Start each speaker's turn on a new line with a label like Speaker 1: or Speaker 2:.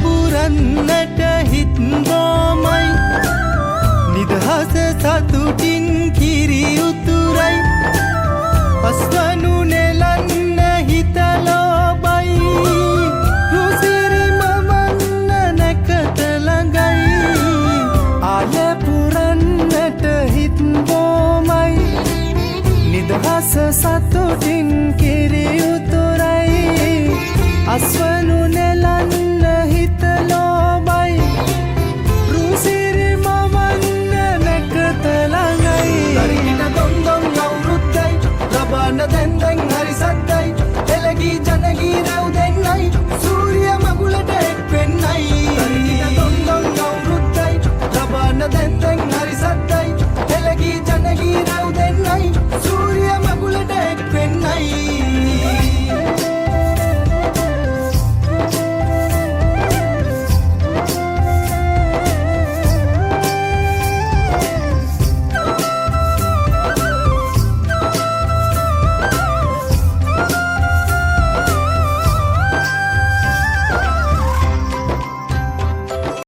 Speaker 1: පුරන්නට හිත් රෝමයි නිදහස සතුටින් කිරි උතුරයි අස්වනු නෙලන්න හිත ලෝබයි රුසිරි මවන්න නැකත ළඟයි ආල පුරන්නට හිත් රෝමයි නිදහස සතුටින් කිරි උතුරයි අස්වනු නෙලන්න හිත ලෝබයි රුසිරි මවන්න නැකත ළඟයි දරින දොන් දොන් අවුරුද්දයි ලබන දැන් දැන් හරි සද්දයි එළගී ජනගී